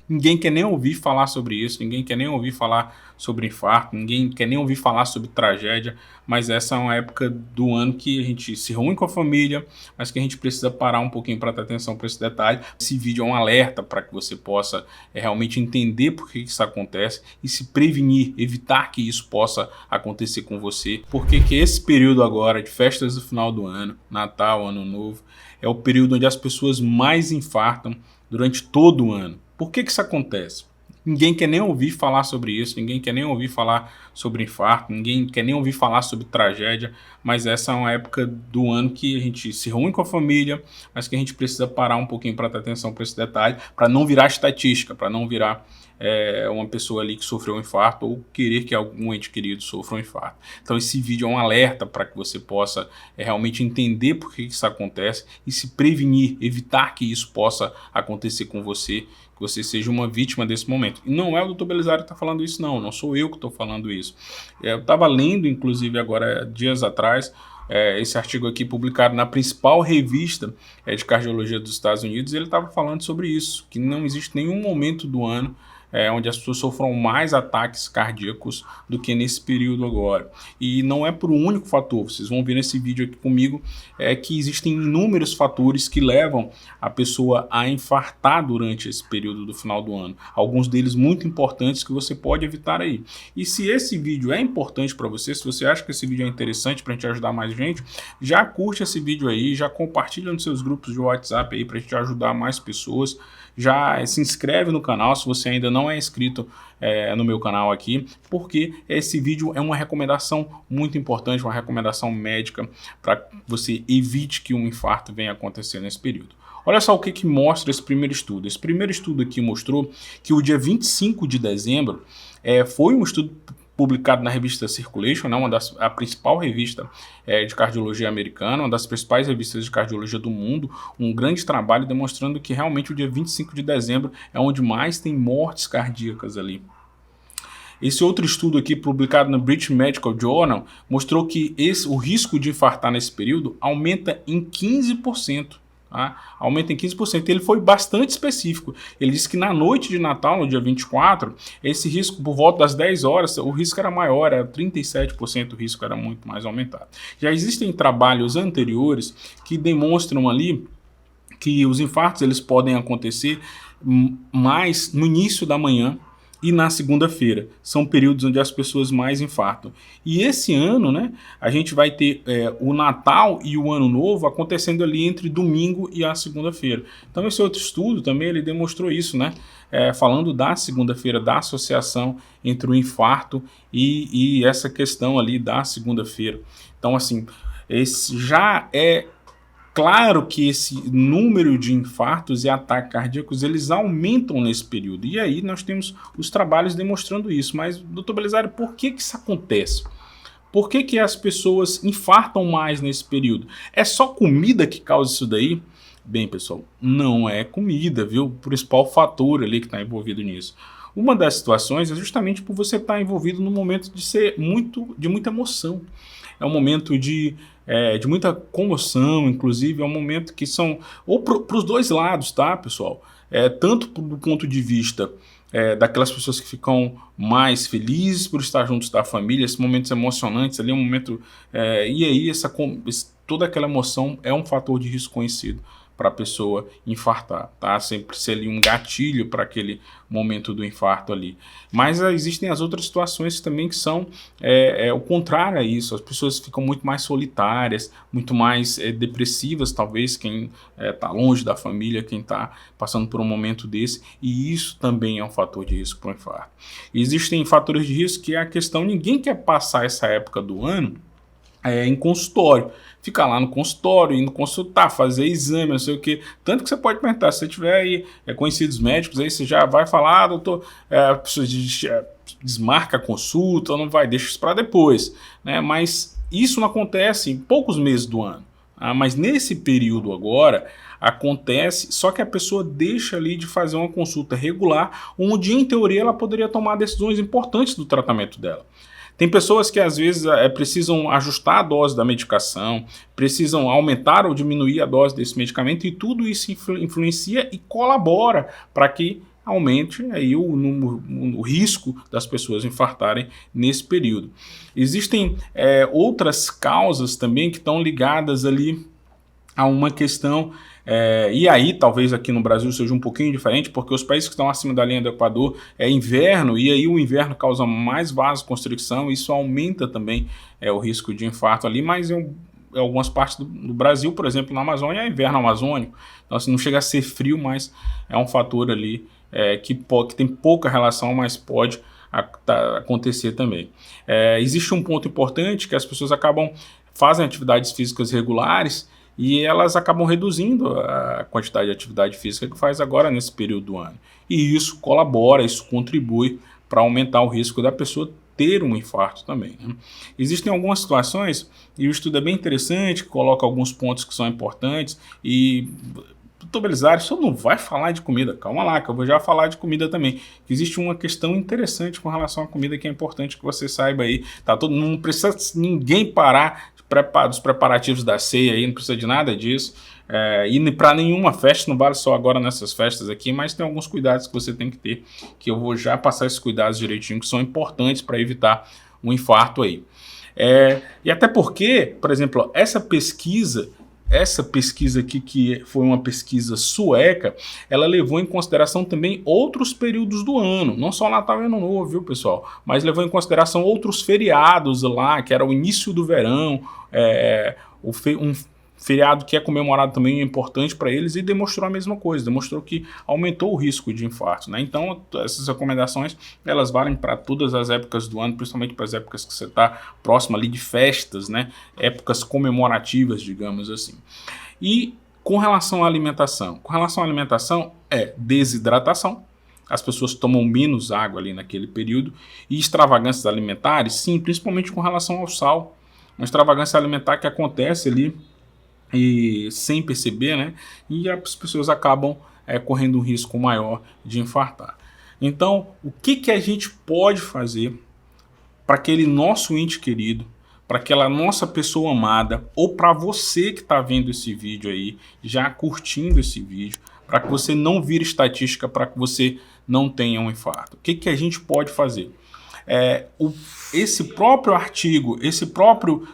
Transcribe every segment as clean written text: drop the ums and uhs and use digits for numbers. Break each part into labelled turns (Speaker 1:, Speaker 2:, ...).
Speaker 1: Ninguém quer nem ouvir falar sobre isso, ninguém quer nem ouvir falar sobre infarto, ninguém quer nem ouvir falar sobre tragédia, mas essa é uma época do ano que a gente se reúne com a família, mas que a gente precisa parar um pouquinho para ter atenção para esse detalhe. Esse vídeo é um alerta para que você possa realmente entender por que isso acontece e se prevenir, evitar que isso possa acontecer com você, porque que esse período agora de festas do final do ano, Natal, Ano Novo, é o período onde as pessoas mais infartam durante todo o ano. Por que isso acontece? Ninguém quer nem ouvir falar sobre isso, ninguém quer nem ouvir falar sobre infarto, ninguém quer nem ouvir falar sobre tragédia, mas essa é uma época do ano que a gente se reúne com a família, mas que a gente precisa parar um pouquinho para ter atenção para esse detalhe, para não virar estatística, para não virar uma pessoa ali que sofreu um infarto ou querer que algum ente querido sofra um infarto. Então esse vídeo é um alerta para que você possa realmente entender por que isso acontece e se prevenir, evitar que isso possa acontecer com você, que você seja uma vítima desse momento. E não é o Dr. Belisário que está falando isso, não sou eu que estou falando isso. Eu estava lendo, inclusive, agora, dias atrás, esse artigo aqui publicado na principal revista de cardiologia dos Estados Unidos, ele estava falando sobre isso, que não existe nenhum momento do ano onde as pessoas sofram mais ataques cardíacos do que nesse período agora. E não é por um único fator, vocês vão ver nesse vídeo aqui comigo, que existem inúmeros fatores que levam a pessoa a infartar durante esse período do final do ano. Alguns deles muito importantes que você pode evitar aí. E se esse vídeo é importante para você, se você acha que esse vídeo é interessante para a gente ajudar mais gente, já curte esse vídeo aí, já compartilha nos seus grupos de WhatsApp aí para a gente ajudar mais pessoas. Já se inscreve no canal se você ainda não é inscrito no meu canal aqui, porque esse vídeo é uma recomendação muito importante, uma recomendação médica para que você evite que um infarto venha acontecer nesse período. Olha só o que mostra esse primeiro estudo. Esse primeiro estudo aqui mostrou que o dia 25 de dezembro foi um estudo publicado na revista Circulation, né, a principal revista de cardiologia americana, uma das principais revistas de cardiologia do mundo, um grande trabalho demonstrando que realmente o dia 25 de dezembro é onde mais tem mortes cardíacas ali. Esse outro estudo aqui, publicado no British Medical Journal, mostrou que o risco de infartar nesse período aumenta em 15%. Aumenta em 15%. Ele foi bastante específico. Ele disse que na noite de Natal, no dia 24, esse risco, por volta das 10 horas, o risco era maior, era 37%, o risco era muito mais aumentado. Já existem trabalhos anteriores que demonstram ali que os infartos eles podem acontecer mais no início da manhã e na segunda-feira. São períodos onde as pessoas mais infartam. E esse ano, né, a gente vai ter o Natal e o Ano Novo acontecendo ali entre domingo e a segunda-feira. Então esse outro estudo também ele demonstrou isso, né, falando da segunda-feira, da associação entre o infarto e essa questão ali da segunda-feira. Então assim, esse já é claro que esse número de infartos e ataques cardíacos, eles aumentam nesse período. E aí nós temos os trabalhos demonstrando isso. Mas, doutor Belisário, por que isso acontece? Por que as pessoas infartam mais nesse período? É só comida que causa isso daí? Bem, pessoal, não é comida, viu? O principal fator ali que está envolvido nisso. Uma das situações é justamente por você estar envolvido num momento de muita emoção. É um momento de muita comoção, inclusive, é um momento que são, ou para os dois lados, tá, pessoal? Tanto do ponto de vista daquelas pessoas que ficam mais felizes por estar juntos da família, esses momentos emocionantes ali, um momento, e aí toda aquela emoção é um fator de risco conhecido para a pessoa infartar, tá? Sempre ser ali um gatilho para aquele momento do infarto ali. Mas existem as outras situações também que são o contrário a isso. As pessoas ficam muito mais solitárias, muito mais depressivas, talvez, quem está longe da família, quem está passando por um momento desse, e isso também é um fator de risco para o infarto. E existem fatores de risco que é a questão, ninguém quer passar essa época do ano em consultório, ficar lá no consultório, indo consultar, fazer exame, não sei o que, tanto que você pode perguntar, se você tiver aí conhecidos médicos, aí você já vai falar, doutor, a pessoa desmarca a consulta, ou não vai, deixa isso para depois, né? Mas isso não acontece em poucos meses do ano, mas nesse período agora, acontece, só que a pessoa deixa ali de fazer uma consulta regular, onde em teoria ela poderia tomar decisões importantes do tratamento dela. Tem pessoas que às vezes precisam ajustar a dose da medicação, precisam aumentar ou diminuir a dose desse medicamento, e tudo isso influencia e colabora para que aumente aí o risco das pessoas infartarem nesse período. Existem outras causas também que estão ligadas ali a uma questão, e aí talvez aqui no Brasil seja um pouquinho diferente, porque os países que estão acima da linha do Equador é inverno, e aí o inverno causa mais vasoconstricção, isso aumenta também o risco de infarto ali, mas em algumas partes do Brasil, por exemplo, na Amazônia, é inverno amazônico, então assim, não chega a ser frio, mas é um fator ali que tem pouca relação, mas pode acontecer também. Existe um ponto importante que as pessoas fazem atividades físicas regulares e elas acabam reduzindo a quantidade de atividade física que faz agora nesse período do ano. E isso colabora, isso contribui para aumentar o risco da pessoa ter um infarto também, né? Existem algumas situações, e o estudo é bem interessante, coloca alguns pontos que são importantes, e Dr. Belisário só não vai falar de comida, calma lá, que eu vou já falar de comida também. Existe uma questão interessante com relação à comida que é importante que você saiba aí, tá? Não precisa ninguém parar dos preparativos da ceia aí, não precisa de nada disso, e para nenhuma festa, não vale só agora nessas festas aqui, mas tem alguns cuidados que você tem que ter, que eu vou já passar esses cuidados direitinho, que são importantes para evitar um infarto aí. E até porque, por exemplo, essa pesquisa aqui, que foi uma pesquisa sueca, ela levou em consideração também outros períodos do ano, não só Natal e Ano Novo, viu, pessoal? Mas levou em consideração outros feriados lá, que era o início do verão, um feriado que é comemorado também é importante para eles, e demonstrou a mesma coisa, demonstrou que aumentou o risco de infarto, né? Então essas recomendações, elas valem para todas as épocas do ano, principalmente para as épocas que você está próximo ali de festas, né? Épocas comemorativas, digamos assim. E com relação à alimentação, é desidratação, as pessoas tomam menos água ali naquele período, e extravagâncias alimentares, sim, principalmente com relação ao sal, uma extravagância alimentar que acontece ali e sem perceber, né? E as pessoas acabam correndo um risco maior de infartar. Então, o que a gente pode fazer para aquele nosso ente querido, para aquela nossa pessoa amada, ou para você que está vendo esse vídeo aí, já curtindo esse vídeo, para que você não vire estatística, para que você não tenha um infarto? O que a gente pode fazer? Esse próprio artigo,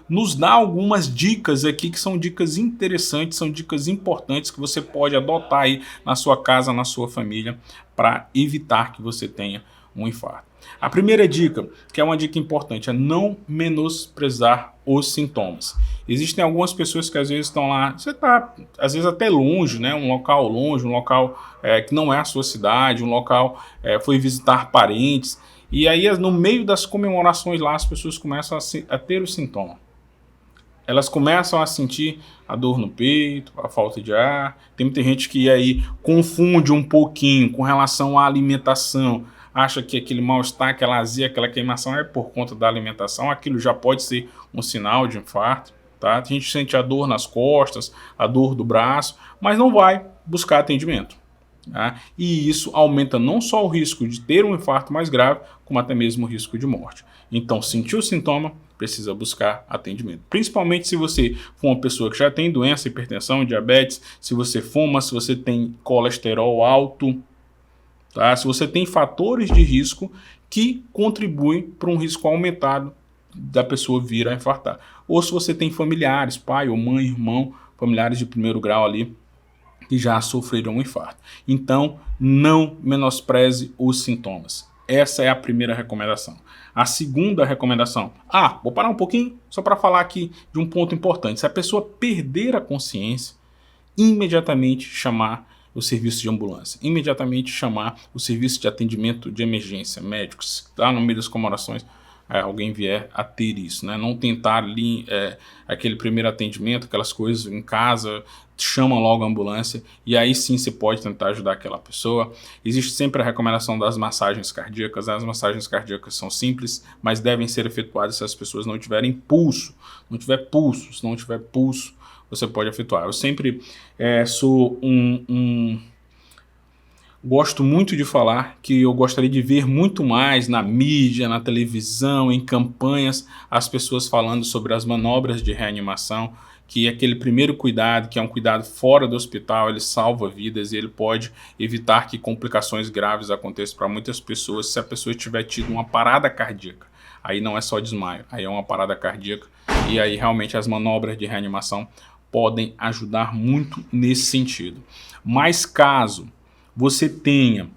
Speaker 1: nos dá algumas dicas aqui que são dicas interessantes, são dicas importantes que você pode adotar aí na sua casa, na sua família, para evitar que você tenha um infarto. A primeira dica, que é uma dica importante, é não menosprezar os sintomas. Existem algumas pessoas que às vezes estão lá, você está às vezes até longe, né? Um local longe, um local que não é a sua cidade, um local foi visitar parentes, e aí no meio das comemorações lá as pessoas começam a ter o sintoma. Elas começam a sentir a dor no peito, a falta de ar. Tem muita gente que aí confunde um pouquinho com relação à alimentação, acha que aquele mal-estar, aquela azia, aquela queimação é por conta da alimentação. Aquilo já pode ser um sinal de infarto, tá? A gente sente a dor nas costas, a dor do braço, mas não vai buscar atendimento, tá? E isso aumenta não só o risco de ter um infarto mais grave, como até mesmo o risco de morte. Então, sentiu o sintoma, precisa buscar atendimento. Principalmente se você for uma pessoa que já tem doença, hipertensão, diabetes, se você fuma, se você tem colesterol alto, tá? Se você tem fatores de risco que contribuem para um risco aumentado da pessoa vir a infartar. Ou se você tem familiares, pai ou mãe, irmão, familiares de primeiro grau ali, que já sofreram um infarto. Então, não menospreze os sintomas. Essa é a primeira recomendação. A segunda recomendação, vou parar um pouquinho só para falar aqui de um ponto importante. Se a pessoa perder a consciência, imediatamente chamar o serviço de ambulância, imediatamente chamar o serviço de atendimento de emergência, médicos, tá no meio das comemorações, alguém vier a ter isso, né? Não tentar ali aquele primeiro atendimento, aquelas coisas em casa, chama logo a ambulância, e aí sim você pode tentar ajudar aquela pessoa. Existe sempre a recomendação das massagens cardíacas. As massagens cardíacas são simples, mas devem ser efetuadas se as pessoas não tiverem pulso. Se não tiver pulso, você pode efetuar. Eu sempre sou gosto muito de falar que eu gostaria de ver muito mais na mídia, na televisão, em campanhas, as pessoas falando sobre as manobras de reanimação, que aquele primeiro cuidado, que é um cuidado fora do hospital, ele salva vidas e ele pode evitar que complicações graves aconteçam para muitas pessoas se a pessoa tiver tido uma parada cardíaca. Aí não é só desmaio, aí é uma parada cardíaca e aí realmente as manobras de reanimação podem ajudar muito nesse sentido. Mas caso você tenha,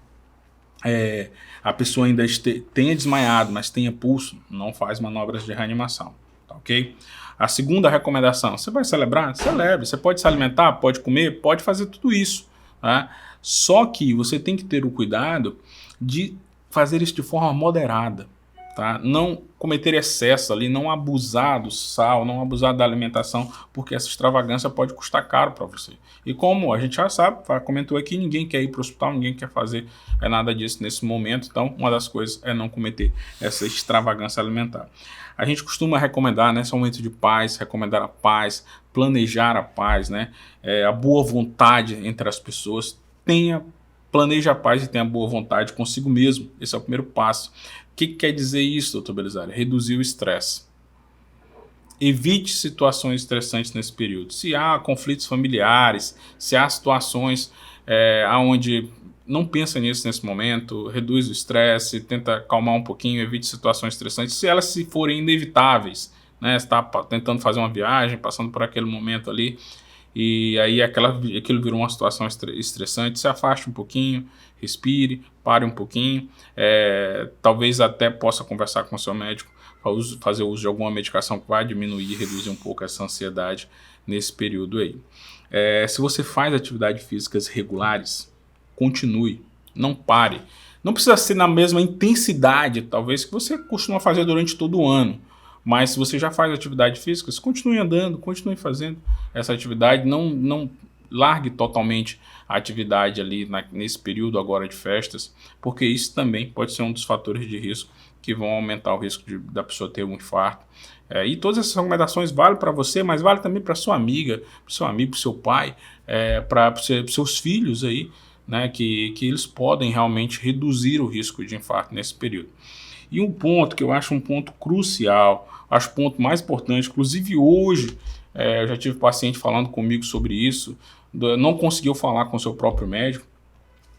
Speaker 1: a pessoa ainda tenha desmaiado, mas tenha pulso, não faz manobras de reanimação, tá ok? A segunda recomendação, você vai celebrar? Celebre, você pode se alimentar, pode comer, pode fazer tudo isso, tá? Só que você tem que ter o cuidado de fazer isso de forma moderada, tá? Não cometer excesso ali, não abusar do sal, não abusar da alimentação, porque essa extravagância pode custar caro para você. E como a gente já sabe, comentou aqui, ninguém quer ir para o hospital, ninguém quer fazer nada disso nesse momento, então uma das coisas é não cometer essa extravagância alimentar. A gente costuma recomendar, nesse momento de paz, recomendar a paz, planejar a paz, né? A boa vontade entre as pessoas. Planeja a paz e tenha boa vontade consigo mesmo. Esse é o primeiro passo. O que quer dizer isso, doutor Belisário? Reduzir o estresse. Evite situações estressantes nesse período. Se há conflitos familiares, se há situações onde não pensa nisso nesse momento, reduz o estresse, tenta acalmar um pouquinho, evite situações estressantes. Se elas se forem inevitáveis, né, você está tentando fazer uma viagem, passando por aquele momento ali, e aí aquilo virou uma situação estressante, se afaste um pouquinho, respire, pare um pouquinho, talvez até possa conversar com o seu médico, fazer uso de alguma medicação que vai diminuir e reduzir um pouco essa ansiedade nesse período aí. Se você faz atividades físicas regulares, continue, não pare. Não precisa ser na mesma intensidade, talvez, que você costuma fazer durante todo o ano. Mas se você já faz atividade física, continue andando, continue fazendo essa atividade. Não largue totalmente a atividade ali nesse período agora de festas, porque isso também pode ser um dos fatores de risco que vão aumentar o risco da pessoa ter um infarto. E todas essas recomendações valem para você, mas vale também para sua amiga, para o seu amigo, para o seu pai, para os seus filhos aí, né, que eles podem realmente reduzir o risco de infarto nesse período. E um ponto que eu acho um ponto crucial, acho o ponto mais importante, inclusive hoje eu já tive paciente falando comigo sobre isso, não conseguiu falar com o seu próprio médico.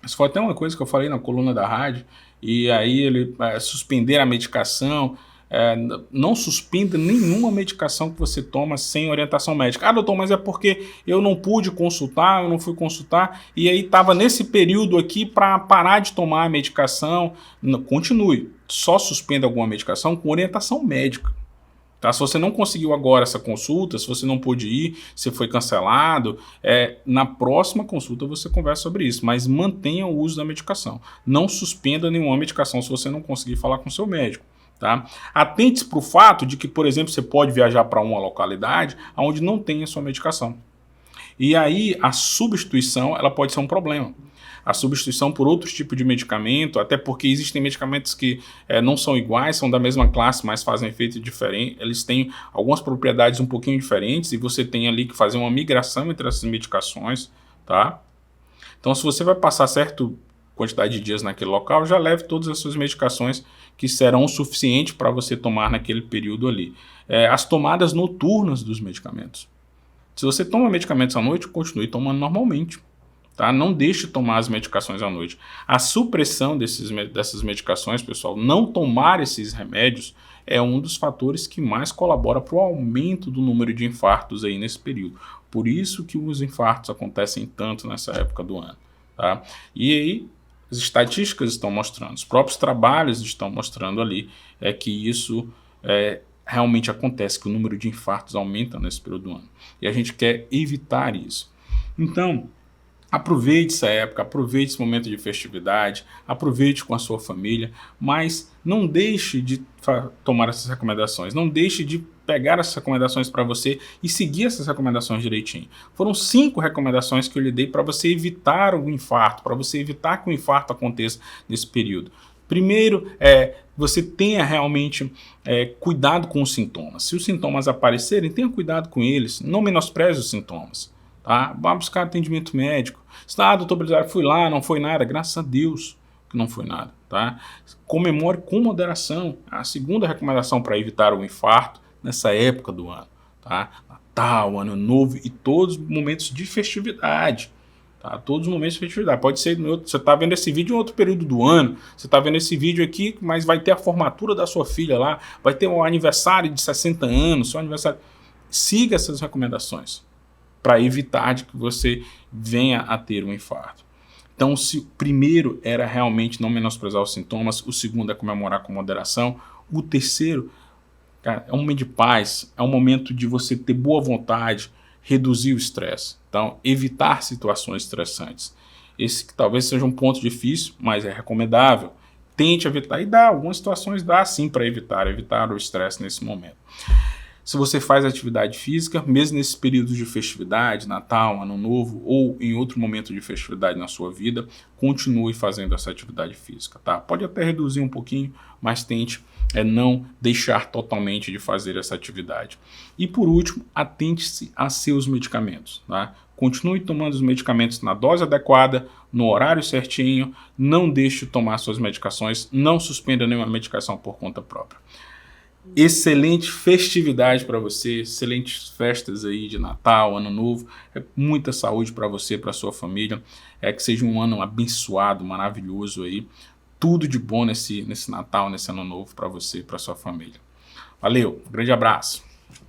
Speaker 1: Isso foi até uma coisa que eu falei na coluna da rádio, e aí ele suspender a medicação. Não suspenda nenhuma medicação que você toma sem orientação médica. Doutor, mas é porque eu não pude consultar, eu não fui consultar, e aí estava nesse período aqui para parar de tomar a medicação. Não, continue, só suspenda alguma medicação com orientação médica. Tá? Se você não conseguiu agora essa consulta, se você não pôde ir, se foi cancelado, na próxima consulta você conversa sobre isso, mas mantenha o uso da medicação. Não suspenda nenhuma medicação se você não conseguir falar com o seu médico. Tá? Atente-se para o fato de que, por exemplo, você pode viajar para uma localidade onde não tem a sua medicação. E aí a substituição ela pode ser um problema. A substituição por outros tipos de medicamento, até porque existem medicamentos que não são iguais, são da mesma classe, mas fazem efeito diferente. Eles têm algumas propriedades um pouquinho diferentes e você tem ali que fazer uma migração entre essas medicações. Tá? Então, se você vai passar certa quantidade de dias naquele local, já leve todas as suas medicações que serão o suficiente para você tomar naquele período ali. As tomadas noturnas dos medicamentos. Se você toma medicamentos à noite, continue tomando normalmente. Tá? Não deixe de tomar as medicações à noite. A supressão dessas medicações, pessoal, não tomar esses remédios é um dos fatores que mais colabora para o aumento do número de infartos aí nesse período. Por isso que os infartos acontecem tanto nessa época do ano. Tá? E aí, as estatísticas estão mostrando, os próprios trabalhos estão mostrando ali que isso realmente acontece, que o número de infartos aumenta nesse período do ano. E a gente quer evitar isso. Então, aproveite essa época, aproveite esse momento de festividade, aproveite com a sua família, mas não deixe de tomar essas recomendações, não deixe de pegar essas recomendações para você e seguir essas recomendações direitinho. Foram 5 recomendações que eu lhe dei para você evitar o infarto, para você evitar que o infarto aconteça nesse período. Primeiro, você tenha realmente cuidado com os sintomas. Se os sintomas aparecerem, tenha cuidado com eles, não menospreze os sintomas. Tá? Vá buscar atendimento médico. Doutor Belisário, fui lá, não foi nada. Graças a Deus que não foi nada. Tá? Comemore com moderação. A segunda recomendação para evitar o infarto nessa época do ano. Tá? Natal, Ano Novo e todos os momentos de festividade. Tá? Todos os momentos de festividade. Pode ser, você está vendo esse vídeo em outro período do ano, você está vendo esse vídeo aqui, mas vai ter a formatura da sua filha lá, vai ter um aniversário de 60 anos, seu aniversário. Siga essas recomendações para evitar de que você venha a ter um infarto. Então, se o primeiro era realmente não menosprezar os sintomas, o segundo é comemorar com moderação, o terceiro, cara, é um momento de paz, é um momento de você ter boa vontade, reduzir o estresse. Então, evitar situações estressantes. Esse que talvez seja um ponto difícil, mas é recomendável. Tente evitar, e dá, algumas situações dá sim para evitar o estresse nesse momento. Se você faz atividade física, mesmo nesses períodos de festividade, Natal, Ano Novo ou em outro momento de festividade na sua vida, continue fazendo essa atividade física, tá? Pode até reduzir um pouquinho, mas tente não deixar totalmente de fazer essa atividade. E por último, atente-se a seus medicamentos, tá? Continue tomando os medicamentos na dose adequada, no horário certinho, não deixe de tomar suas medicações, não suspenda nenhuma medicação por conta própria. Excelente festividade para você, excelentes festas aí de Natal, Ano Novo, muita saúde para você, para sua família, que seja um ano abençoado, maravilhoso aí, tudo de bom nesse Natal, nesse Ano Novo para você e para sua família. Valeu, um grande abraço.